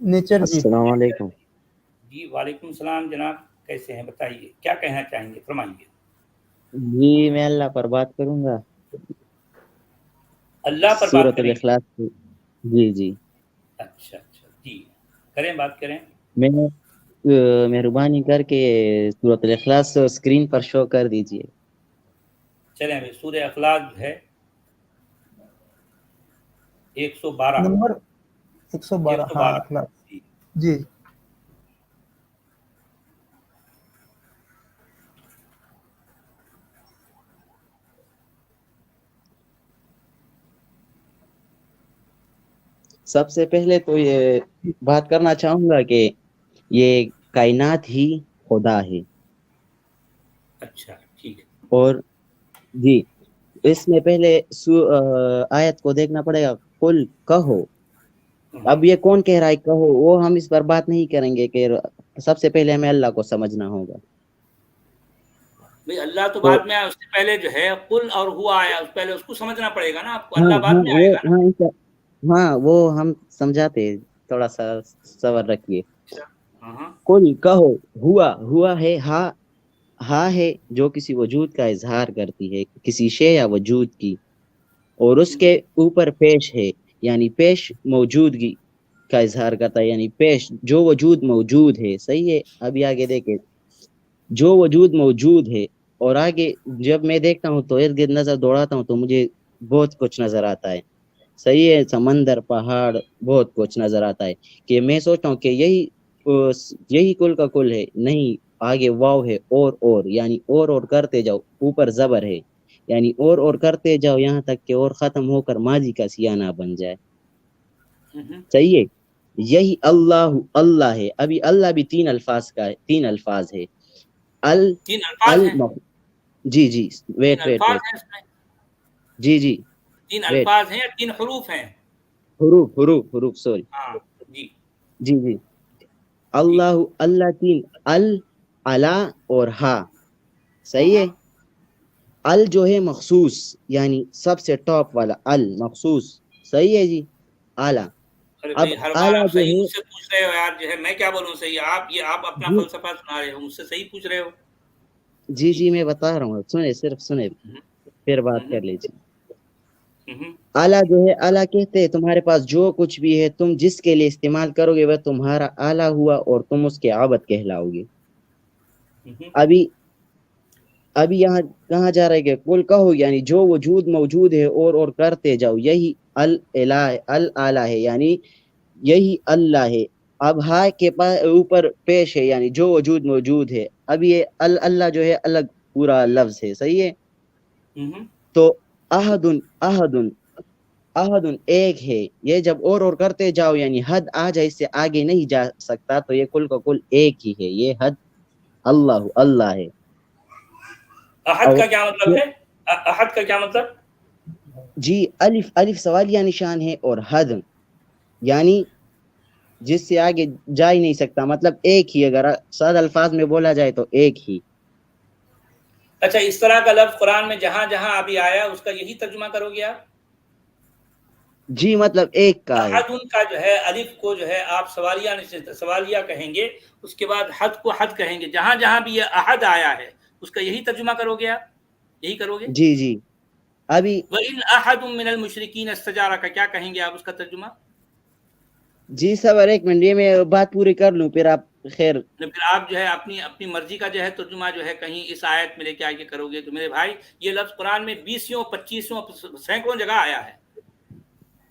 Nature جی السلام علیکم. جی وعلیکم السلام جناب، کیسے ہیں بتائیے، کیا کہنا چاہیں گے، فرمائیے. جی میں اللہ پر بات کروں گا، اللہ پر بات سورۃ کریں گے. الاخلاص کی. جی جی اچھا جی کریں، بات کریں. میں مہربانی کر کے سورۃ الاخلاص اسکرین پر شو کر دیجئے. چلیں ابھی سورہ اخلاق جو ہے 112 نمبر 112 ہاں 112 اخلاق جی. جی. سب سے پہلے تو یہ بات کرنا چاہوں گا کہ یہ کائنات ہی خدا ہے. اچھا ٹھیک ہے. اور جی اس میں پہلے آیت کو دیکھنا پڑے گا. قل کہو. اب یہ کون کہہ رہا ہے کہو؟ وہ ہم اس پر بات نہیں کریں گے کہ سب سے پہلے ہمیں اللہ کو سمجھنا ہوگا. بھئی اللہ تو بعد میں آیا، اس سے پہلے جو ہے قل اور ہوا آیا، اس پہلے اس کو سمجھنا پڑے گا نا آپ کو، اللہ بعد میں آئے گا نا. ہاں وہ ہم سمجھاتے، تھوڑا سا صبر رکھیے. ہاں قل کہو ہوا ہے، ہاں ہے جو کسی وجود کا اظہار کرتی ہے، کسی شے یا وجود کی، اور اس کے اوپر پیش ہے یعنی پیش موجودگی کا اظہار کرتا ہے، یعنی پیش جو وجود موجود ہے. صحیح ہے. ابھی آگے دیکھیں، جو وجود موجود ہے. اور آگے جب میں دیکھتا ہوں تو ارد گرد نظر دوڑاتا ہوں تو مجھے بہت کچھ نظر آتا ہے. صحیح ہے. سمندر، پہاڑ، بہت کچھ نظر آتا ہے کہ میں سوچتا ہوں کہ یہی کل کا کل ہے. نہیں، آگے واو ہے، اور یعنی اور کرتے جاؤ. اوپر زبر ہے یعنی اور کرتے جاؤ یہاں تک کہ اور ختم ہو کر ماضی کا سیانہ بن جائے. صحیح ہے. یہی اللہ ہے. ابھی اللہ بھی تین الفاظ ہے. تین الفاظ ہیں. جی تین ویٹ الفاظ ہیں اس میں. جی تین ویٹ. الفاظ ہیں یا تین حروف ہیں؟ حروف سوری. ہاں جی اللہ تین الا اور ہا. صحیح ہے. ال جو ہے مخصوص یعنی سب سے ٹاپ والا مخصوص. صحیح ہے جی. اعلی. ارے اب بھائی ہر بار اعلی آپ جو صحیح ہے مجھ سے پوچھ رہے ہو یار، جو ہے میں کیا بولوں صحیح، آپ اپنا جی فلسفہ سنا رہے ہو، مجھ سے صحیح پوچھ رہے ہو. جی میں بتا رہا ہوں، صرف سنے پھر بات کر لیجیے. اعلیٰ جو ہے، اعلیٰ کہتے ہیں تمہارے پاس جو کچھ بھی ہے تم جس کے لیے استعمال کرو گے وہ تمہارا اعلیٰ ہوا اور تم اس کے عابد کہلاؤ گے. ابھی یہاں کہاں جا رہے گے؟ قل کہو یعنی جو وجود موجود ہے اور کرتے جاؤ یہی الاعلیٰ ہے یعنی یہی اللہ ہے. اب ہا کے اوپر پیش ہے یعنی جو وجود موجود ہے. اب یہ اللہ جو ہے الگ پورا لفظ ہے. صحیح ہے. تو احدن ایک ہے. یہ جب اور کرتے جاؤ یعنی حد آ جائے، اس سے آگے نہیں جا سکتا، تو یہ کل کا کل ایک ہی ہے. یہ حد اللہ ہے. احد کا کیا مطلب ہے؟ احد کا کیا مطلب؟ جی الف سوالیہ نشان ہے اور حد یعنی جس سے آگے جا ہی نہیں سکتا، مطلب ایک ہی. اگر سادہ الفاظ میں بولا جائے تو ایک ہی. اچھا، اس طرح کا لفظ قرآن میں جہاں جہاں ابھی آیا اس کا یہی ترجمہ کرو گے آپ؟ جی مطلب ایک کا ہے. احد کا جو ہے الف کو جو ہے آپ سوالیہ کہیں گے، اس کے بعد حد کو حد کہیں گے. جہاں جہاں بھی یہ احد آیا ہے اس کا یہی ترجمہ کرو گے آپ؟ یہی کرو گے؟ جی ابھی وَإِنْ أَحَدٌ مِّنَ الْمُشْرِكِينَ اسْتَجَارَكَ کیا کہیں گے آپ اس کا ترجمہ؟ جی صبر ایک منٹ، یہ میں بات پوری کر لوں پھر آپ خیر. پھر آپ جو ہے اپنی مرضی کا جو ہے ترجمہ جو ہے کہیں اس آیت میں لے کے آگے کرو گے. تو میرے بھائی یہ لفظ قرآن میں 20 25 سینکڑوں جگہ آیا ہے.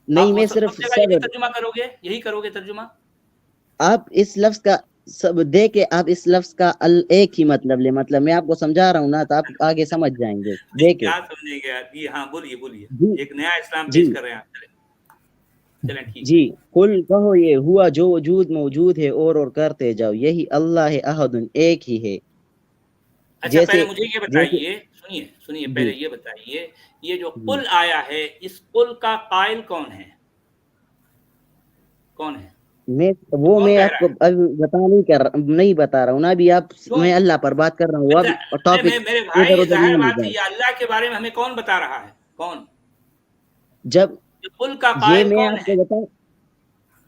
نہیں، آپ وہ میں سب صرف جگہ یہی صبر. ترجمہ کرو گے؟ یہی کرو گے ترجمہ؟ آپ اس لفظ کا سب دیکھے، آپ اس لفظ کا ایک ہی مطلب لے. مطلب میں آپ کو سمجھا رہا ہوں نا، تو آپ آگے سمجھ جائیں گے. دیکھے کیا سمجھے گا جی؟ ہاں بولیے. ایک نیا اسلام جی پیش کر رہے ہیں آپ. چلیں ٹھیک جی ہے. قل کہو یہ ہوا جو وجود موجود ہے اور کرتے جاؤ یہی اللہ ہے. احد ایک ہی ہے. اچھا پہلے مجھے یہ جیسے بتائیے، سنیے جی پہلے یہ بتائیے، یہ جو قل آیا ہے اس قل کا قائل کون ہے؟ کون ہے؟ میں آپ کو نہیں بتا رہا ہوں نا. ابھی میں اللہ پر بات کر رہا ہوں. اب ٹاپک میرے ادھر بھائی ادھر ظاہر نہیں بات ہے، جائے. یہ اللہ کے بارے میں ہمیں کون بتا رہا ہے؟ کون؟ جب قل کا یہ قائل میں کون آپ ہے؟ کو بتاؤں،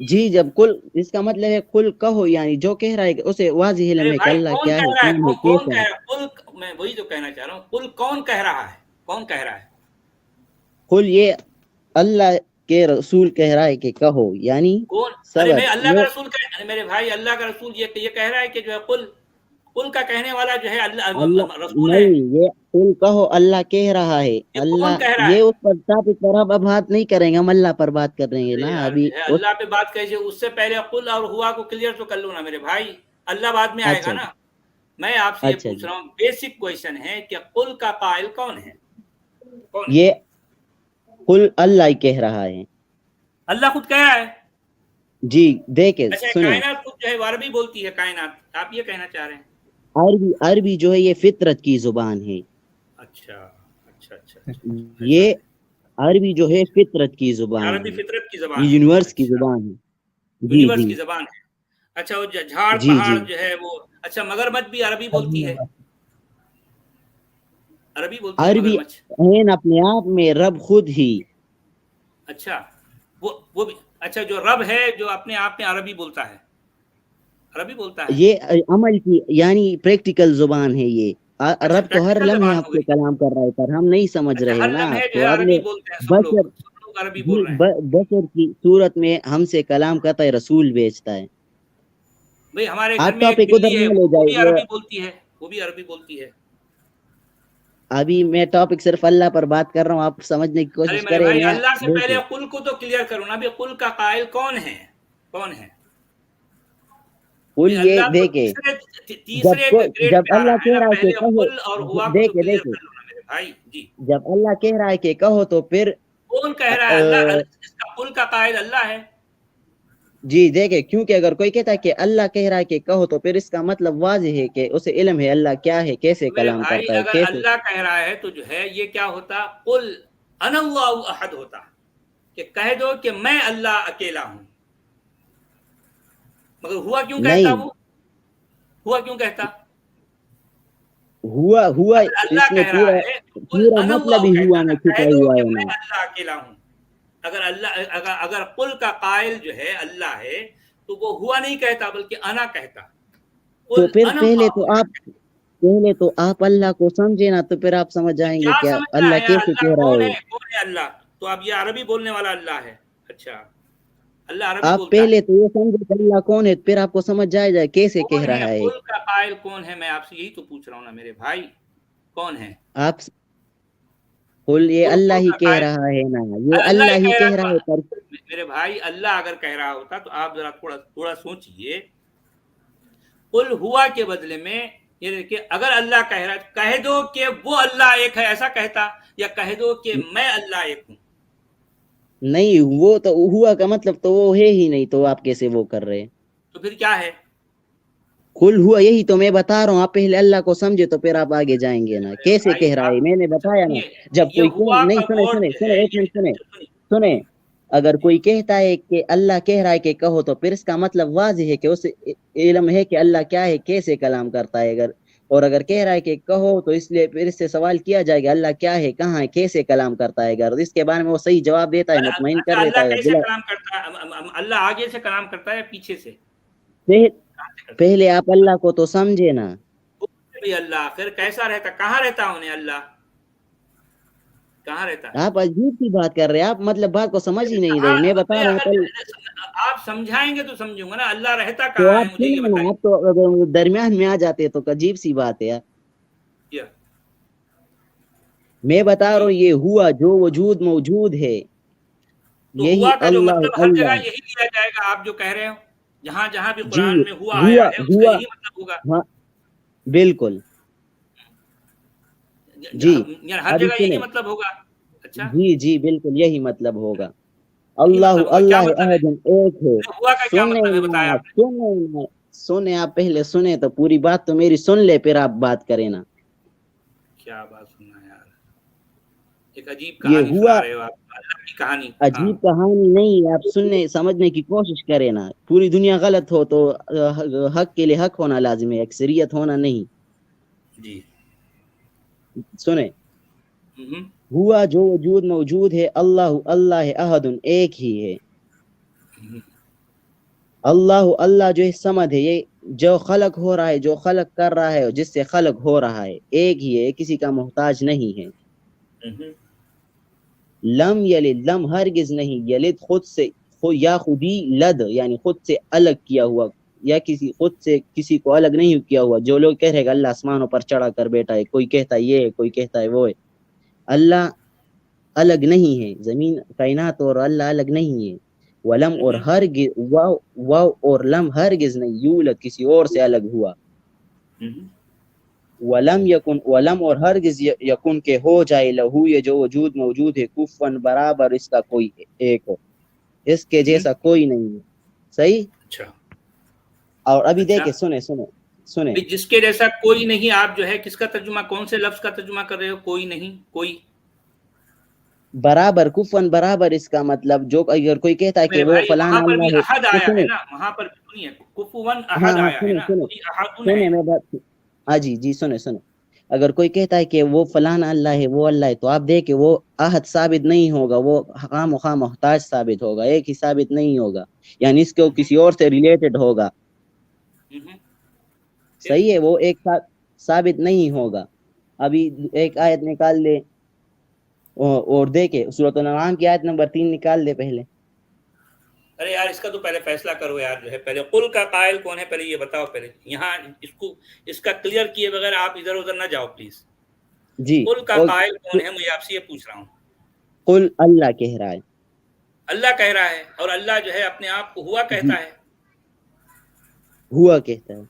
جی جب کل اس کا مطلب ہے کل کہو یعنی جو کہہ رہا ہے کہ اسے واضح علم ارے ہے کہ بھائی اللہ کون کیا کہہ ہے رہا ہے؟ کون ہے کون کیسا کہہ ہے. رہا ہے؟ کل میں وہی تو کہنا چاہ رہا ہوں، کل کون کہہ رہا ہے؟ کون کہہ رہا ہے؟ کل یہ اللہ کے رسول کہہ رہا ہے کہ کہو یعنی کون؟ ارے صبر میں اللہ کا یہ رسول ارے میرے بھائی اللہ کا رسول یہ کہہ رہا ہے کہ جو ہے کل کا کہنے والا جو ہے اللہ رسول ہے. نہیں یہ کل کہو اللہ کہہ رہا ہے یہ کون اللہ کہہ رہا یہ ہے؟ اس پر ٹاپک پر اب بات نہیں کریں گے ہم اللہ پر بات کر رہے ہیں ارے نا یار ابھی جو ہے اللہ پہ بات کیجیے، اس سے پہلے قل اور ہوا کو کلیئر تو کر لوں نا میرے بھائی، اللہ بعد میں آئے گا اچھا نا. میں آپ سے یہ اچھا پوچھ جی رہا ہوں، بیسک کویشچن ہے کہ قل کا قائل کون ہے؟ کون ہے؟ یہ کل اللہ ہی کہہ رہا ہے. اللہ خود کہہ رہا ہے. جی دیکھیں اچھا سنیں کائنات خود جو ہے عربی بولتی ہے، کائنات آپ یہ کہنا چاہ رہے ہیں؟ عربی جو ہے یہ فطرت کی زبان ہے. اچھا اچھا اچھا اچھا ایسا یہ ہے. عربی جو ہے فطرت کی زبان عربی ہے، فطرت کی زبان یہ ہے. یونیورس کی اچھا زبان ہے. جی یونیورس جی کی زبان ہے. اچھا وہ جھاڑ جی پہاڑ جی جو ہے وہ، اچھا مگرمچھ بھی عربی بولتی ہے؟ عربی بولتی ہے عربی مگرمچھ؟ عین اپنے آپ میں رب خود ہی. اچھا وہ بھی اچھا، جو رب ہے جو اپنے آپ میں عربی بولتا ہے، عربی بولتا ہے. یہ عمل کی یعنی پریکٹیکل زبان ہے. یہ اچھا رب تو ہر پریکٹیکل لمحے زبان آپ ہو سے گئی. کلام کر رہا ہے پر ہم نہیں سمجھ اچھا رہے ہر ہیں نا. لمحے جو تو ہے اب عربی یہ بولتے ہیں، بشر سب لوگ عربی بول جی رہے ہیں. بشر کی صورت میں ہم سے کلام کرتا ہے، رسول بیچتا ہے. بھئی ہمارے گھر آپ میں ایک ٹاپک ادھر بلی ہے، نہ لے وہ بھی جائے. عربی بولتی ہے، وہ بھی عربی بولتی ہے. ابھی میں ٹاپک صرف اللہ پر بات کر رہا ہوں، آپ سمجھنے کی ارے کوشش میرے کریں. بھائی میں اللہ سے پہلے دیکھیں قل کو تو کلیئر کرو نا. ابھی قل کا قائل کون ہے؟ کون ہے؟ کل یہ اللہ تو دیکھے تیسرے گریڈ جب پہ آ اللہ رہا ہے کہہ نا. رہا ہے کہ پہلے کہو قل اور ہوا کو تو دیکھے کلیئر دیکھے کر لو نا میرے بھائی. جی جب اللہ کہہ رہا ہے کہ کہو تو پھر کون کہہ رہا ہے؟ اللہ. اس کا قل کا قائل اللہ ہے. جی دیکھیں کیونکہ اگر کوئی کہتا ہے کہ اللہ کہہ رہا ہے کہ کہو تو پھر اس کا مطلب واضح ہے کہ اسے علم ہے اللہ کیا ہے کیسے تو میرے کلام بھائی کرتا ہے اگر کیسے. اللہ کہہ رہا ہے تو جو ہے یہ کیا ہوتا؟ قل انا اللہ احد ہوتا، کہ کہہ دو کہ میں اللہ اکیلا ہوں. مگر ہوا کیوں کہتا؟ نہیں وہ ہوا کیوں کہتا؟ ہوا اگر اللہ اس میں کہہ رہا پورا ہے تو قل پورا انا مطلب اللہ ہی کہتا ہوا نا، میں کہہ چھپا دو ہوا کہ ہے میں نا. اللہ اکیلا ہوں. اگر قل کا قائل جو ہے اللہ ہے تو وہ ہوا نہیں کہتا بلکہ انا کہتا. تو قل پھر انا پہلے تو آپ اللہ کو سمجھے نا تو پھر آپ سمجھ جائیں گے کیا کہ سمجھنا اللہ ہے یار؟ کیسے اللہ کہہ رہا کون ہے. ہے؟ کون ہے اللہ؟ تو اب یہ عربی بولنے والا اللہ ہے. اچھا اللہ عربی آپ بولتا ہے. پہلے تو یہ سمجھے کہ اللہ کون ہے پھر آپ کو سمجھ جائے کیسے کہہ کون ہے رہا ہے. قل کا قائل کون ہے؟ میں آپ سے یہی تو پوچھ رہا ہوں نا میرے بھائی، کون ہے آپ قل یہ اللہ قل ہی کا کہہ قائل؟ رہا ہے نا، یہ اللہ اللہ ہی ہی کہہ کہہ رہا رہا ہے ہے. پر میرے بھائی اللہ اگر کہہ رہا ہوتا تو آپ ذرا تھوڑا سوچئے. قل ہوا کے بدلے میں یہ دیکھیں، اگر اللہ کہہ رہا ہے کہہ دو کہ وہ اللہ ایک ہے، ایسا کہتا، یا کہہ دو کہ میں اللہ ایک ہوں. نہیں وہ تو ہوا کا مطلب تو وہ ہے ہی نہیں، تو آپ کیسے وہ کر رہے ہیں. تو پھر کیا ہے؟ قل ہوا یہی تو میں بتا رہا ہوں، آپ پہلے اللہ کو سمجھے تو پھر آپ آگے جائیں گے نا. ارے کیسے بھائی کہہ رہا ہے آپ میں نے اچھا بتایا نا. سنیے، جب یہ کوئی ہوا نہیں کا ورڈ جو ہے ایک منٹ سنیے. سنیں. اگر جی کوئی کہتا ہے کہ اللہ کہہ رہا ہے کہ کہو تو پھر اس کا مطلب واضح ہے کہ اسے علم ہے کہ اللہ کیا ہے کیسے کلام کرتا ہے. اگر کہہ رہا ہے کہ کہو تو اس لیے پھر اس سے سوال کیا جائے گا اللہ کیا ہے کہاں ہے کیسے کلام کرتا ہے. اگر اس کے بارے میں وہ صحیح جواب دیتا ہے مطمئن کر اچھا دیتا اللہ ہے کیسے کلام کرتا ہے؟ اللہ آگے سے کلام کرتا ہے یا پیچھے سے؟ کہاں سے کرتا پہلے آپ اللہ کو تو سمجھے نا. ہے بھی اللہ پھر کیسا رہتا؟ کہاں رہتا انہیں اللہ؟ کہاں رہتا ہے؟ آپ عجیب سی بات کر رہے ہیں. آپ مطلب بات کو سمجھ ہی نہیں رہے. کہاں میں بتا بھئی رہا ہوں اگر آپ سمجھائیں گے تو سمجھوں گا نا. اللہ رہتا تو کہاں ہے آپ مجھے یہ سنیں نا. بتائیے. آپ تو اگر درمیان میں آ جاتے تو عجیب سی بات ہے یار. کیا؟ میں بتا رہا جی ہوں یہ ہوا جو وجود موجود ہے تو یہی ہوا کا جو اللہ مطلب ہر جگہ اللہ. یہی لیا جائے گا آپ جو کہہ رہے ہو. جہاں جہاں بھی جی قرآن میں ہوا آیا ہوا ہے اس کا ہوا یہی مطلب ہوگا. ہاں بالکل. جی یعنی ہر ابھی جگہ یہی سنیں. مطلب ہوگا. اچھا جی بالکل یہی مطلب ہوگا. یہی اللہ مطلب ہوگا. کیا اللہ مطلب ہے؟ احد ایک ہے. ہوا کا کیا مطلب ہے بتایا آپ نے؟ سنیں آپ پہلے سنیں تو پوری بات تو میری سن لے پھر آپ بات کریں نا. کیا بات سننا یار، ایک عجیب یہ کہانی ہوا سنا رہے ہو آپ، اللہ کی کہانی. ہاں عجیب کہانی نہیں. آپ سمجھنے کی کوشش کریں نا. پوری دنیا غلط ہو تو حق کے لیے حق ہونا لازم ہے، اکثریت ہونا نہیں. جی سنیں. ہوں ہوا جو وجود موجود ہے اللہ اللہ احد ایک ہی ہے. اللہ اللہ جو ہے سمد ہے، یہ جو خلق ہو رہا ہے، جو خلق کر رہا ہے، جس سے خلق ہو رہا ہے، ایک ہی ہے، کسی کا محتاج نہیں ہے. لم یلد، لم ہرگز نہیں، یلد خود سے، یا خودی، لد یعنی خود سے الگ کیا ہوا، یا کسی خود سے کسی کو الگ نہیں کیا ہوا. جو لوگ کہہ رہے کہ اللہ آسمانوں پر چڑھا کر بیٹھا ہے، کوئی کہتا ہے یہ ہے، کوئی کہتا ہے وہ ہے. اللہ الگ نہیں ہے، زمین کائنات اور اللہ الگ نہیں ہے. ولم اور ہرگز، واو اور لم ہرگز نہیں، یولد کسی اور سے الگ ہوا. ولم یکن، ولم اور ہرگز یکن کے ہو جائے، لہو یہ جو وجود موجود ہے، کفن برابر اس کا کوئی ایک ہو، اس کے جیسا کوئی نہیں ہے. صحیح. اچھا. اور ابھی اچھا. دیکھیں، سنیں جس کے جیسا کوئی نہیں، آپ جو ہے کس کا ترجمہ، کون سے لفظ کا ترجمہ کر رہے ہو؟ کوئی نہیں، کوئی برابر، کفن برابر اس کا مطلب، جو اگر کوئی کہتا ہے کہ میرے وہ بھائی فلانا وہاں پر بھی اللہ ہے، احد تو آیا ہے سنیں. نا، وہاں پر بھی سنیے، کفون ہاں احد ہاں آیا ہے نا، کوئی احدن ہے. سنیں میں بات. ہاں جی سنیں. اگر کوئی کہتا ہے کہ وہ فلانا اللہ ہے، وہ اللہ ہے، تو آپ دیکھیں وہ احد ثابت نہیں ہوگا، وہ خام خواہ محتاج ثابت ہوگا، ایک ہی ثابت نہیں ہوگا، یعنی اس کو کسی اور سے ریلیٹڈ ہوگا. صحیح ہے، وہ ایک ساتھ ثابت نہیں ہوگا. ابھی ایک آیت نکال دے اور دیکھیں سورۃ الانعام کی آیت نمبر 3 نکال دے پہلے. ارے یار اس کا تو پہلے فیصلہ کرو یار، جو ہے پہلے قل کا قائل کون ہے، پہلے یہ بتاؤ. پہلے یہاں اس کا کلیئر کیے بغیر آپ ادھر ادھر نہ جاؤ پلیز. جی قل کا قائل کون ہے، مجھے آپ سے یہ پوچھ رہا ہوں. قل اللہ کہہ رہا ہے. اللہ کہہ رہا ہے، اور اللہ جو ہے اپنے آپ کو ہوا کہتا ہے. ہوا کہتا ہے.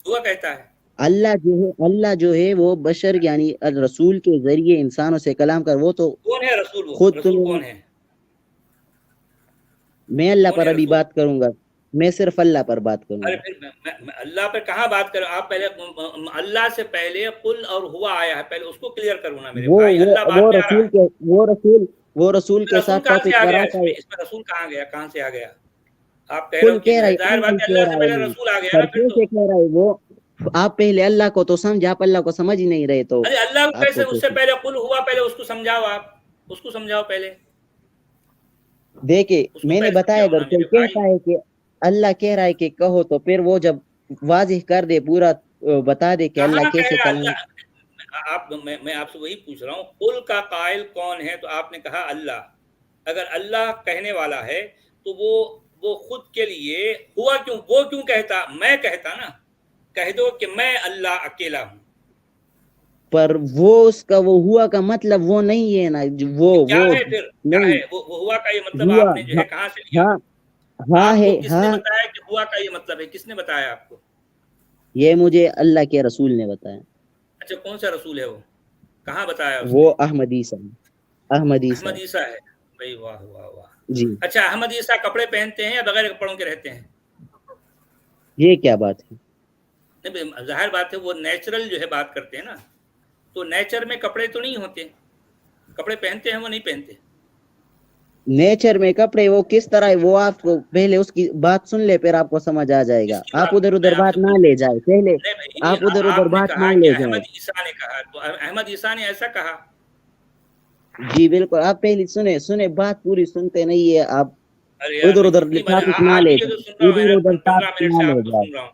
ہوا کہتا ہے. اللہ جو ہے وہ بشر یعنی رسول کے ذریعے انسانوں سے کلام کر. وہ تو کون ہے رسول؟ وہ خود رسول کون ہے؟ میں اللہ کون پر ہے ابھی رسول؟ بات کروں گا، میں صرف اللہ پر بات کروں ارے گا. پھر میں اللہ پر کہاں بات کروں؟ آپ پہلے اللہ سے پہلے قل اور ہوا آیا ہے، پہلے اس کو کلیئر کروں نا میرے بھائی. اللہ بات میں آ رہا ہے. وہ رسول کے رسول ساتھ کہاں سے ٹاپک آ پر گیا؟ آتا ہے. اس میں رسول کہاں گیا؟ کہاں سے آ گیا؟ آپ کہہ رہے قل ہو کہ کہہ رہا ہے، ظاہر بات ہے کہہ اللہ سے رہا پہلے ہے، رسول آ گیا پر نا پھر تو. کیسے کہہ رہا ہے وہ؟ آپ پہلے اللہ کو تو سمجھ، آپ اللہ کو سمجھ ہی نہیں رہے تو ارے اللہ کو آپ کیسے؟ کو اس سے پہلے قل ہوا، پہلے اس کو سمجھاؤ. آپ اس کو سمجھاؤ پہلے. دیکھیں اس کو میں نے پہلے بتایا، سمجھاؤ اگر نا کوئی میرے بھائی. کہتا ہے کہ اللہ کہہ رہا ہے کہ کہو، تو پھر وہ جب واضح کر دے، پورا بتا دے کہ اللہ کہاں کیسے کہے گا کلام. اللہ؟ میں آپ سے وہی پوچھ رہا ہوں، قل کا قائل کون ہے؟ تو آپ نے کہا اللہ. اگر اللہ کہنے والا ہے تو وہ خود کے لیے ہوا کیوں، وہ کیوں کہتا؟ میں کہتا نا، کہہ دو کہ میں اللہ اکیلا ہوں. پر وہ اس کا وہ ہوا کا مطلب وہ نہیں ہے نا، وہ کیا ہے پھر؟ کیا نہیں ہے وہ ہوا کا یہ مطلب؟ ہوا. آپ نے جو ہے کہاں سے لیا؟ ہاں ہاں آپ ہے، کو کس نے ہاں بتایا کہ ہوا کا یہ مطلب ہے؟ کس نے بتایا آپ کو؟ یہ مجھے اللہ کے رسول نے بتایا. اچھا، کون سا رسول ہے وہ؟ کہاں بتایا اس نے؟ وہ احمد عیسیٰ. احمد عیسیٰ ہے. بھائی واہ واہ واہ. جی. اچھا، احمد عیسیٰ کپڑے پہنتے ہیں یا بغیر کپڑوں کے رہتے ہیں؟ یہ کیا بات ہے؟ نہیں، ظاہر بات ہے وہ نیچرل جو ہے بات کرتے ہیں نا، تو نیچر میں کپڑے تو نہیں ہوتے. کپڑے پہنتے ہیں وہ نہیں پہنتے؟ نیچر میں کپڑے وہ کس طرح ہے، وہ آپ کو پہلے اس کی بات سن لے، پھر آپ کو سمجھ آ جائے گا. اس کی آپ بات ادھر میں ادھر آپ بات سے نہ لے جائے، پہلے نہیں بھائی، آپ ادھر ادھر آپ نے بات کہا نہ کہ لے جائے. احمد عیسیٰ نے کہا، تو احمد عیسیٰ نے ایسا کہا. جی بالکل. آپ پہلے سنے بات پوری سنتے نہیں ہے آپ. ارے یار ادھر میں ادھر جتنی ٹاپک نہ آپ لے ہی جو جائے، سن رہا ہوں ادھر ادھر 15 ٹاپک منٹ نہ سے لے آپ کو جائے. سن رہا ہوں.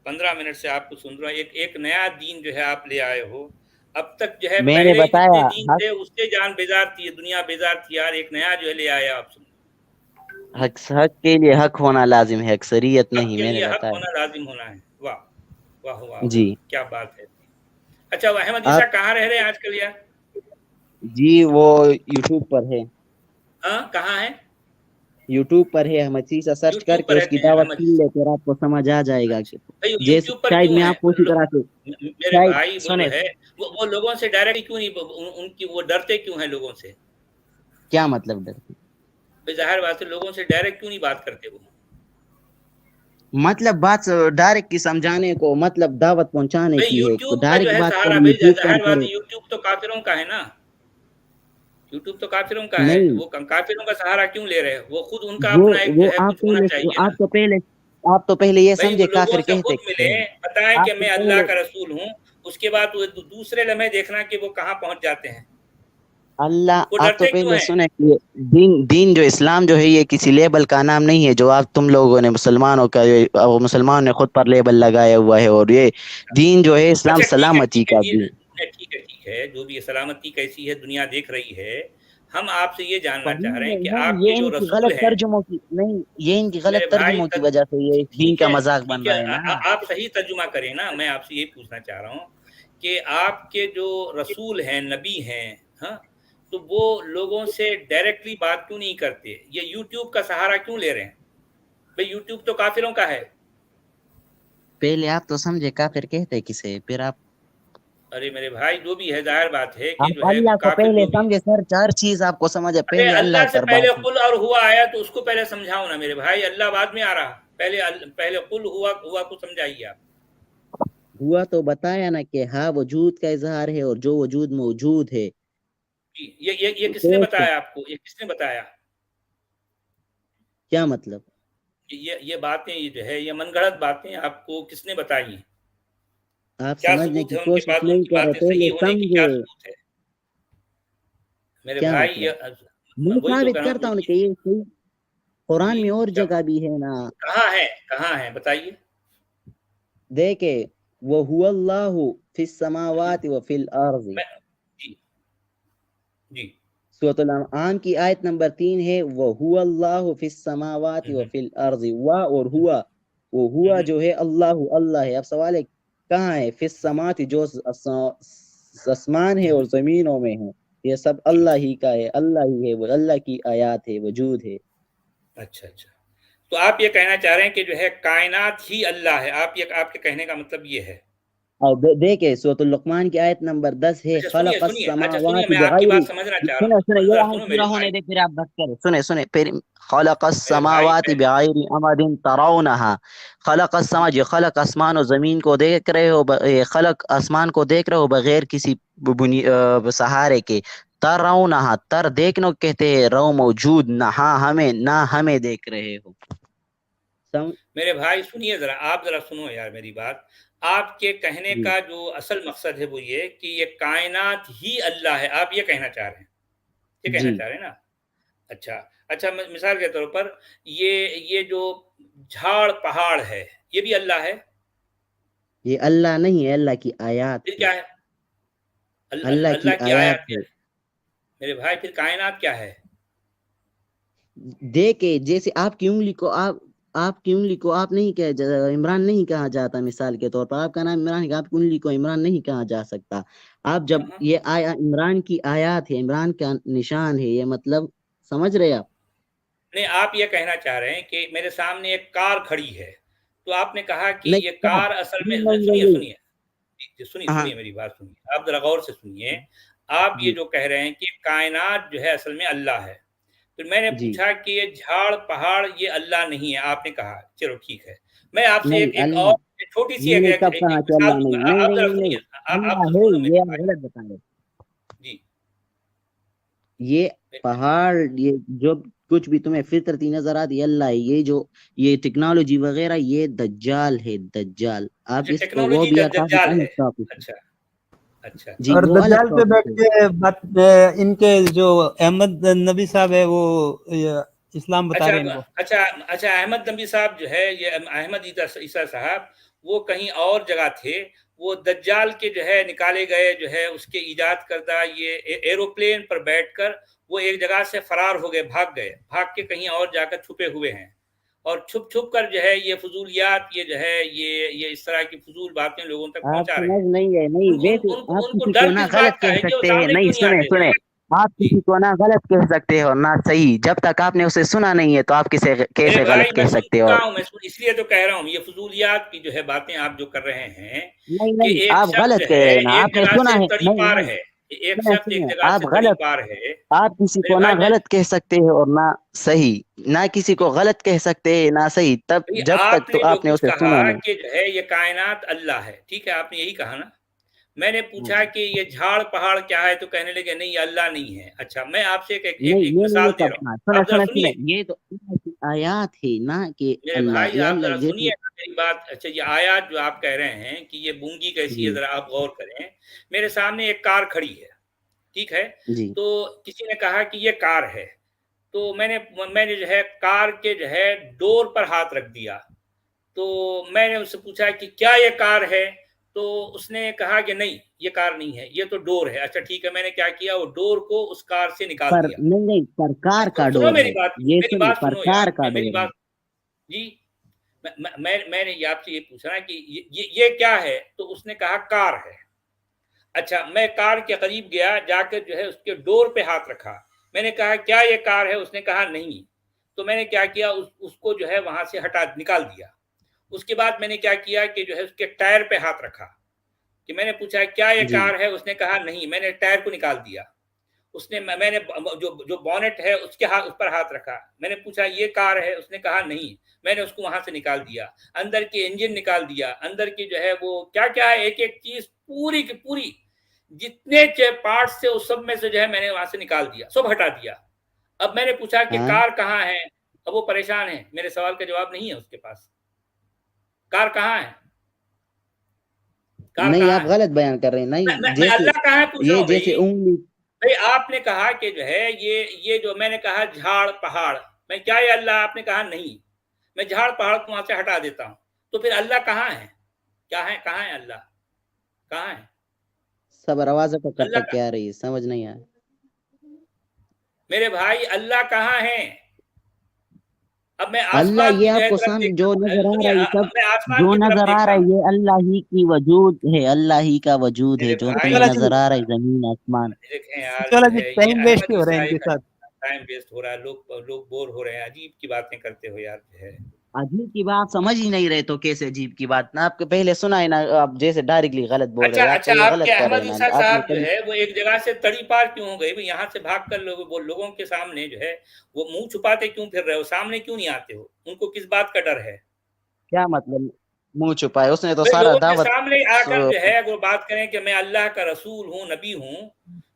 15 منٹ سے آپ کو سن رہا ہوں. ایک نیا دین جو ہے آپ لے آئے ہو. اب تک جو ہے میں نے پہلے جتنے بتایا دین تھے اس سے جان بیزار تھی، دنیا بیزار تھی. یار ایک نیا جو ہے لے آیا آپ. سن حق کے لیے حق ہونا لازم ہے، اکثریت حق نہیں. کے میں نے لیے حق بتایا. ہونا لازم ہونا ہے. واہ واہ واہ واہ، جی. کیا بات ہے. اچھا، وہ احمد آپ عیسیٰ کہاں رہ رہے ہیں آج کل یار؟ جی وہ یوٹیوب پر ہے. ہاں کہاں ہے؟ یوٹیوب پر ہے. احمد عیسیٰ سرچ کر یوٹیوب کے پر اس کی رہتے ہیں دعوت احمد سن عیسیٰ. لے، پھر آپ کو سمجھ آ جائے گا کہ بھائی جیسے یوٹیوب پر شاید کیوں میں ہے آپ کو اسی طرح سے میرے شاید بھائی؟ وہ سنے. جو ہے وہ لوگوں سے ڈائریکٹ کیوں نہیں، ان کی وہ ڈرتے کیوں ہیں لوگوں سے؟ کیا مطلب ڈر؟ بھائی ظاہر بات ہے، لوگوں سے ڈائریکٹ کیوں نہیں بات کرتے وہ؟ مطلب بات ڈائریکٹ کی سمجھانے کو، مطلب دعوت پہنچانے بھائی کی ہے. یوٹیوب کا جو ڈائریکٹ ہے بات سہارا، کریں بھائی یوٹیوب پر ظاہر بات کرے ہے یوٹیوب تو کافروں کا ہے نا. یوٹیوب تو کافروں کا ہے. نہیں. وہ کافروں کا سہارا کیوں لے رہے؟ وہ خود ان کا وہ اپنا ایک جو وہ ہے آپ کچھ ہونا پہلے چاہیے نا. آپ تو پہلے یہ بھائی وہ سمجھے لوگوں کافر سے کہتے خود ملے، ہیں. بتائیں کہ آپ تو میں اللہ پہلے کا رسول ہوں، اس کے بعد وہ دوسرے لمحے دیکھنا کہ وہ کہاں پہنچ جاتے ہیں. اللہ وہ آپ تو ڈرتے کیوں پہلے ہیں؟ سنیں کہ دین جو اسلام جو ہے یہ کسی لیبل کا نام نہیں ہے جو آپ تم لوگوں نے مسلمانوں کا مسلمان نے خود پر لیبل لگایا ہوا ہے، اور یہ دین جو ہے اسلام اچھا سلامتی ٹھیک ہے کا جی، دین۔ ٹھیک ہے، جو بھی سلامتی کیسی ہے دنیا دیکھ رہی ہے، ہم آپ سے یہ جاننا چاہ رہے ہیں کہ نہیں، آپ کے یہ جو ان کی رسول غلط ہیں، ترجموں کی نہیں، یہ ان کی میرے غلط بھائی ترجموں کی وجہ سے یہ اس دین کا مذاق بن ٹھیک ہے، رہا ہے نا۔ آپ صحیح ترجمہ کریں نا، میں آپ سے یہی پوچھنا چاہ رہا ہوں کہ آپ کے جو رسول ہیں، نبی ہیں، ہاں، تو وہ لوگوں سے ڈائریکٹلی بات کیوں نہیں کرتے؟ یہ یوٹیوب کا سہارا کیوں لے رہے ہیں؟ بھئی یوٹیوب تو کافروں کا ہے۔ پہلے آپ تو سمجھے کافر کہتے کسے، پھر آپ ارے میرے بھائی جو بھی ہے ظاہر بات ہے کہ جو ہے اللہ کو کافر پہلے جو بھی، سمجھے سر، ہر چیز آپ کو سمجھے، ارے پہلے اللہ اللہ سے پر پہلے بات ہے۔ قل اور ہوا آیا تو اس کو پہلے سمجھاؤ نا میرے بھائی، اللہ بعد میں آ رہا، پہلے قل ہوا کو سمجھائیے آپ۔ ہوا تو بتایا نا کہ ہاں وجود کا اظہار ہے، اور جو وجود موجود ہے۔ جی، یہ کس نے بتایا آپ کو؟ یہ کس نے بتایا؟ کیا مطلب؟ یہ باتیں یہ جو ہے یہ من گھڑت باتیں آپ کو کس نے بتائی ہیں؟ آپ کیا سمجھنے ثبوت کی ہے ان کے کوشش پاس؟ ان نہیں کی کر رہے، باتیں پہلے صحیح ہونے کی کیا سمجھے ثبوت ہے میرے کیا بھائی؟ مطلب۔ میں وہی تو ثابت کہہ رہا کرتا ہوں ہوں کہ یہ صحیح قرآن جی، میں اور کیا جگہ بھی ہے نا۔ کہاں ہے بتائیے؟ دیکھے وَهُوَ اللَّهُ فِي السَّمَاوَاتِ وَفِي الْأَرْضِ، میں جی جی سورۃ الانعام کی آیت نمبر 3 ہے وَهُوَ اللَّهُ فِي السَّمَاوَاتِ ہوں، وَفِي الْأَرْضِ، اور ہوا، وہ ہوا ہوں، جو ہے اللہ ہے۔ اب سوال ہے کہاں ہے؟ فی السماوات، جو آسمان ہے اور ہوں، زمینوں میں ہے، یہ سب جی اللہ ہی کا ہے، اللہ ہی ہے، وہ اللہ کی آیات ہے، وجود ہے۔ اچھا تو آپ یہ کہنا چاہ رہے ہیں کہ جو ہے کائنات ہی اللہ ہے؟ آپ کے کہنے کا مطلب یہ ہے؟ اور دیکھیں سورۃ اللقمان کی آیت نمبر 10 ہے اچھا خلق سنیے، السماوات میں آپ کی بغیر، بات سمجھنا چاہ رہا سنیں ہوں، یہ ذرا آیت سنو میرے پورا ہونے بھائی، دے پھر آپ بات کریں، سنیں پھر خلق میرے بھائی السماوات بغیر امد ترونها، خلق السما، جو خلق آسمان و زمین کو دیکھ رہے ہو، خلق آسمان کو دیکھ رہے ہو بغیر کسی سہارے کے، ترونها، تر دیکھنا کہتے ہیں، رو موجود، نہ ہمیں دیکھ رہے ہو۔ میرے بھائی سنیے ذرا، آپ ذرا سنو یار میری بات۔ آپ کے کہنے جی کا جو اصل مقصد ہے وہ یہ کہ یہ کائنات ہی اللہ ہے، آپ یہ کہنا چاہ رہے ہیں، یہ کہنا جی، چاہ رہے ہیں نا؟ اچھا مثال کے طور پر یہ جو جھاڑ پہاڑ ہے یہ بھی اللہ ہے؟ یہ اللہ نہیں ہے، اللہ کی آیات پھر ہے، کیا ہے؟ اللہ کی اللہ کی آیات آیات کیا ہے۔ ہے؟ میرے بھائی پھر کائنات کیا ہے؟ دیکھے جیسے آپ کی انگلی کو آپ نہیں عمران نہیں کہا جاتا، مثال کے طور پر آپ کا نام عمران ہے، آپ کی انگلی کو عمران نہیں کہا جا سکتا۔ آپ جب ہاں، یہ عمران کی آیات ہے، عمران کا نشان ہے، یہ مطلب سمجھ رہے آپ؟ نہیں، آپ یہ کہنا چاہ رہے ہیں کہ میرے سامنے ایک کار کھڑی ہے تو آپ نے کہا کہ نہیں یہ کار اصل میں، نہیں، ہاں سنیے میری بات سنیے، آپ ذرا غور سے سنیے۔ آپ یہ جی جو کہہ رہے ہیں کہ کائنات جو ہے اصل میں اللہ ہے، پھر میں نے جی، پوچھا کہ یہ جھاڑ پہاڑ یہ اللہ نہیں ہے، آپ نے کہا چلو ٹھیک ہے، میں آپ سے نہیں ایک اللہ، اور چھوٹی سی میں نے کب ایک کہا کہ مثال اللہ دوں نہیں، گا، نہیں آپ نہیں ذرا نہیں سنیے، نہیں، آپ اللہ ذرا ہے، سنو میرے یہ آپ بھائی غلط بتا رہے۔ جی یہ پہاڑ، یہ جو کچھ بھی تمہیں فطرتی نظر آتی اللہ ہے، یہ ٹیکنالوجی وغیرہ یہ دجال ہے، دجال۔ آپ اچھا اس کو وہ ٹیکنالوجی بھی دجال ہے، ٹاپک ہے، اچھا اچھا جی اور وہ الگ دجال پہ ٹاپک بیٹھ ہے۔ کے بات ان کے جو احمد نبی صاحب ہے وہ اسلام بتا رہے ہیں ان کو۔ اچھا احمد نبی صاحب جو ہے، یہ احمد عیسیٰ صاحب، وہ کہیں اور جگہ تھے، وہ دجال کے جو ہے نکالے گئے جو ہے اس کے ایجاد کردہ یہ ایروپلین پر بیٹھ کر وہ ایک جگہ سے فرار ہو گئے، بھاگ کے کہیں اور جا کر چھپے ہوئے ہیں، اور چھپ کر جو ہے یہ فضولیات، یہ جو ہے یہ اس طرح کی فضول باتیں لوگوں تک آپ پہنچا رہے سمجھ ہیں۔ نہیں ہے، نہیں ویسے آپ ان کو کسی کو ڈر نہ کس غلط بات کا کہہ ہے کہ وہ سکتے ہیں، سامنے نہیں کیوں نہیں آتے؟ سنیں آپ جی کسی کو نہ غلط کہہ سکتے ہو نہ صحیح، جب تک آپ نے اسے سنا نہیں ہے تو آپ میرے کیسے بھائی غلط میں کہہ سن سکتے ہو؟ چکا ہوں، اس لیے تو کہہ رہا ہوں، یہ فضولیات کی جو ہے باتیں آپ جو کر رہے ہیں نہیں کہ نہیں، ایک آپ شخص جو غلط کہہ ہے رہے ہیں نا، ایک آپ نے جگہ سنا سے ہے، تڑی نہیں پار نہیں، ہے، ایک سنیں شخص ایک سنیں جگہ آپ سے تڑی غلط، پار ہے۔ آپ کسی میرے کو نہ بھائی غلط کہہ سکتے ہیں اور نہ صحیح، نہ کسی کو غلط کہہ سکتے ہیں نہ صحیح، جب تک آپ تو نے جو آپ نے کچھ اسے کہا سنا نہیں۔ کہ جو ہے یہ کائنات اللہ ہے، ٹھیک ہے، آپ نے یہی کہا نا؟ میں نے پوچھا کہ یہ جھاڑ پہاڑ کیا ہے تو کہنے لگے نہیں یہ اللہ نہیں ہے۔ اچھا میں آپ سے نہیں ایک یہ نہیں، مثال یہ دے کب رہا ہوں، کہا؟ آپ ذرا سنیے یہ تو اللہ کی آیات ہے نا کہ میرے اللہ، بھائی، یہ آپ اللہ ذرا جیسے سنیے نا میری بات۔ اچھا یہ آیات جو آپ کہہ رہے ہیں کہ یہ بونگی کیسی ہے، جی ذرا آپ غور کریں۔ میرے سامنے ایک کار کھڑی ہے، ٹھیک ہے. جی تو کسی نے کہا کہ یہ کار ہے, تو میں نے جو ہے کار کے جو ہے ڈور پر ہاتھ رکھ دیا. تو میں نے اس سے پوچھا کہ کیا یہ کار ہے, تو اس نے کہا کہ نہیں یہ کار نہیں ہے, یہ تو ڈور ہے. اچھا ٹھیک ہے, میں نے کیا کیا, وہ ڈور کو اس کار سے نکال پر دیا. نہیں پر کار کا سنو ڈور میری ہے بات, یہ میری سنیں بات پر سنو کار یار, کا میری ڈور ہے. بات جی. میں نے آپ سے یہ پوچھنا کہ یہ کیا ہے, تو اس نے کہا کار ہے. اچھا, میں کار کے قریب گیا, جا کر جو ہے اس کے ڈور پہ ہاتھ رکھا. میں نے کہا کیا یہ کار ہے, اس نے کہا نہیں. تو میں نے کیا کیا, اس کو جو ہے وہاں سے نکال دیا. اس کے بعد میں نے کیا کیا کہ جو ہے اس کے ٹائر پہ ہاتھ رکھا, کہ میں نے پوچھا کیا یہ جی کار ہے, اس نے کہا نہیں. میں نے ٹائر کو نکال دیا. میں نے جو بونٹ ہے اس پر ہاتھ رکھا. میں نے پوچھا یہ کار ہے, اس نے کہا نہیں. میں نے اس کو وہاں سے نکال دیا, اندر کی انجن نکال دیا, اندر کی جو ہے وہ کیا کیا ہے, ایک ایک چیز پوری کی پوری جتنے پارٹس تھے اس سب میں سے جو ہے میں نے وہاں سے نکال دیا, سب ہٹا دیا. اب میں نے پوچھا کہ ہاں کار کہاں ہے, اب وہ پریشان ہے, میرے سوال کا جواب نہیں ہے اس کے پاس. کار کہاں ہے, کار نہیں کہاں آپ ہے؟ غلط بیان کر رہے ہیں. نہیں میں جیسے اللہ کہاں ہے پوچھ رہا یہ ہوں جیسے بھائی. انگلی بھائی آپ نے کہا کہ جو ہے یہ جو میں نے کہا جھاڑ پہاڑ, میں کیا یہ اللہ, آپ نے کہا نہیں. میں جھاڑ پہاڑ کو وہاں سے ہٹا دیتا ہوں. تو پھر اللہ کہاں ہے, کیا ہے, کہاں ہے اللہ, کہاں ہے سب آوازیں تو کٹ اللہ کٹ کے آ رہی ہے, سمجھ نہیں آیا. میرے بھائی اللہ کہاں ہے. اب میں اللہ آسمان کی یہ جو آپ ہے کو طرف جو دیکھتا نظر ہوں, آ رہا ہے یہ سب میں آسمان جو کی طرف نظر آ دیکھتا رہا ہے ہوں. یہ اللہ ہی کی وجود ہے, اللہ ہی کا وجود ہے میرے جو بھائی تمہیں نظر آ رہا ہے زمین آسمان. دیکھیں یار چلو جو جی, ہے یہ ٹائم ویسٹ احمد ہی ہو رہا ہے ان عیسائی کے کا ساتھ. ٹائم ویسٹ ہو رہا ہے, لوگ بور ہو رہے ہیں, عجیب کی باتیں کرتے ہو یار جو ہے. عجیب کی بات سمجھ ہی نہیں رہے تو کیسے عجیب کی بات, نہ آپ کو پہلے سنا ہے نا, آپ جیسے ڈائریکٹلی غلط بول رہے ہیں, آپ اچھا, کو یہ آپ کے غلط کر رہے احمد ہیں عیسیٰ نا. آپ نے صاحب جو کبھی ہے وہ ایک جگہ سے تڑی پار کیوں ہو گئے, یہاں سے بھاگ کر لوگوں کے سامنے جو ہے وہ منہ چھپاتے کیوں پھر رہے ہو, سامنے کیوں نہیں آتے ہو, ان کو کس بات کا ڈر ہے؟ کیا مطلب منہ چھپائے, اس نے تو بھئی سارا لوگوں کے دعوت سامنے آ کر جو ہے وہ بات کریں کہ میں اللہ کا رسول ہوں, نبی ہوں,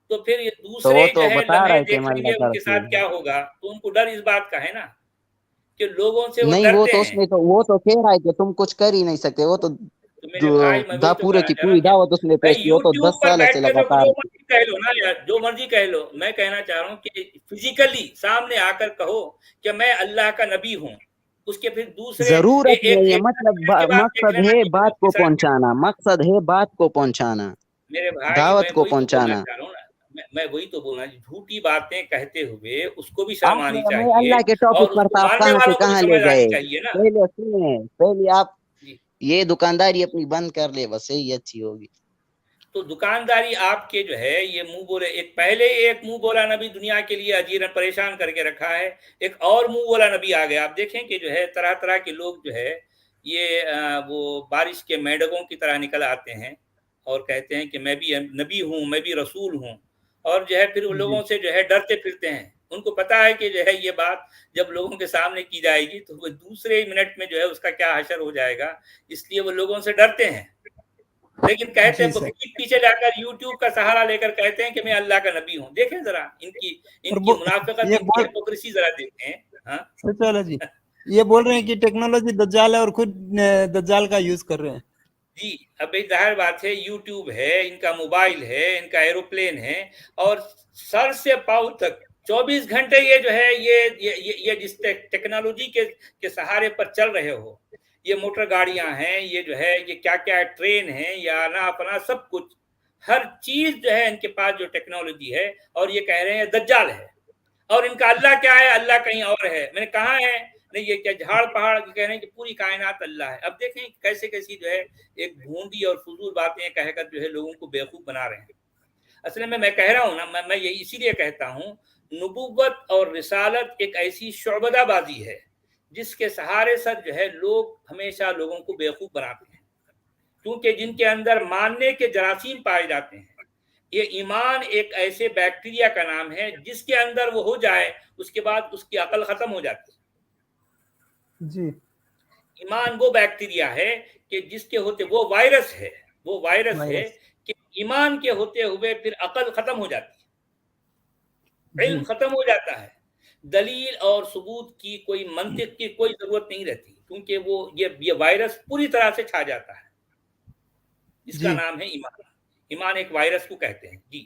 تو پھر یہ تو وہ دوسرے تو جو ہے بتا رہا لمحے ہے کہ میں دیکھیں گے اللہ کا ان کے رسول ساتھ ہوں. کیا ہوگا, تو ان کو ڈر اس بات کا ہے نا کہ لوگوں سے وہ نہیں وہ ڈرتے تو اس ہیں. نے تو وہ تو کہہ رہا ہے کہ تم کچھ کر ہی نہیں سکتے, وہ تو تو میرے بھائی میں وہی تو پورے کہنا کی چاہ رہا پوری ہوں کہ دعوت اس نے بھائی پیش کی, وہ تو یوٹیوب 10 پر سال بیٹھ سے کے لگاتار. جو مرضی کہہ لو نا یار, جو مرضی کہہ لو. میں کہنا چاہ رہا ہوں کہ فزیکلی سامنے آ کر کہو کہ میں اللہ کا نبی ہوں, اس کے پھر دوسرے ضرورت نہیں ہے, ایک مطلب کے بعد دیکھ مقصد لینا ہے کہ بات لوگوں کے کو ساتھ کیا. پہنچانا, مقصد ہے بات کو پہنچانا, میرے بھائی میں دعوت کو وہی تو بولنا پہنچانا. چاہ رہا ہوں نا, میں وہی تو بولنا, جھوٹی باتیں کہتے ہوئے اس کو بھی شرم آپ آنی نے میں چاہیے اللہ کے اور ٹاپک اس پر کو تھا, آپ ماننے کہاں سے والوں کو بھی کہاں لے سمجھ گئے. آنی چاہیے نا. پہلے سنیں, پہلے آپ جی. یہ دکانداری اپنی بند کر لے, بس یہی اچھی ہوگی. تو دکانداری آپ کے جو ہے یہ منہ بولے, پہلے ایک منہ بولا نبی دنیا کے لیے اجیرن پریشان کر کے رکھا ہے, ایک اور منہ بولا نبی آ گیا. آپ دیکھیں کہ جو ہے طرح طرح کے لوگ جو ہے یہ وہ بارش کے میڈکوں کی طرح نکل آتے ہیں اور کہتے ہیں کہ میں بھی نبی ہوں, میں بھی رسول ہوں, اور جو ہے پھر وہ لوگوں سے جو ہے ڈرتے پھرتے ہیں. ان کو پتا ہے کہ جو ہے یہ بات جب لوگوں کے سامنے کی جائے گی تو وہ دوسرے منٹ میں جو ہے اس کا کیا حشر ہو جائے گا, اس لیے وہ لوگوں سے ڈرتے ہیں. لیکن کہتے ہیں پیچھے جا کر یوٹیوب کا سہارا لے کر کہتے ہیں کہ میں اللہ کا نبی ہوں. دیکھیں ذرا ان کی منافقت, ان کی ہپوکریسی ذرا دیکھیں. ہاں چلو جی, یہ بول رہے ہیں کہ ٹیکنالوجی دجال ہے اور خود دجال کا یوز کر رہے ہیں. جی, اب ظاہر بات ہے, یوٹیوب ہے, ان کا موبائل ہے, ان کا ایروپلین ہے, اور سر سے پاؤں تک 24 گھنٹے یہ جو ہے یہ جس ٹیکنالوجی کے سہارے پر چل رہے ہو, یہ موٹر گاڑیاں ہیں, یہ جو ہے یہ کیا کیا ٹرین ہیں, یا نہ اپنا سب کچھ, ہر چیز جو ہے ان کے پاس جو ٹیکنالوجی ہے, اور یہ کہہ رہے ہیں دجال ہے. اور ان کا اللہ کیا ہے, اللہ کہیں اور ہے. میں نے کہا ہے نہیں, یہ کیا جھاڑ پہاڑ کہہ رہے ہیں کہ پوری کائنات اللہ ہے. اب دیکھیں کیسے کیسی جو ہے ایک بھونڈی اور فضول باتیں کہہ کر جو ہے لوگوں کو بیوقوف بنا رہے ہیں. اصل میں کہہ رہا ہوں نا, میں یہ اسی لیے کہتا ہوں نبوت اور رسالت ایک ایسی شعبدہ بازی ہے جس کے سہارے سر جو ہے لوگ ہمیشہ لوگوں کو بیوقوف بناتے ہیں, کیونکہ جن کے اندر ماننے کے جراثیم پائے جاتے ہیں. یہ ایمان ایک ایسے بیکٹیریا کا نام ہے جس کے اندر وہ ہو جائے, اس کے بعد اس کی عقل ختم ہو جاتی ہے. جی, ایمان وہ بیکٹیریا ہے کہ جس کے ہوتے, وہ وائرس ہے کہ ایمان کے ہوتے ہوئے پھر عقل ختم ہو جاتی ہے, علم ختم ہو جاتا ہے, دلیل اور ثبوت کی کوئی منطق کی کوئی ضرورت نہیں رہتی, کیونکہ وہ یہ وائرس پوری طرح سے چھا جاتا ہے. اس کا نام ہے ایمان. ایمان ایک وائرس کو کہتے ہیں. جی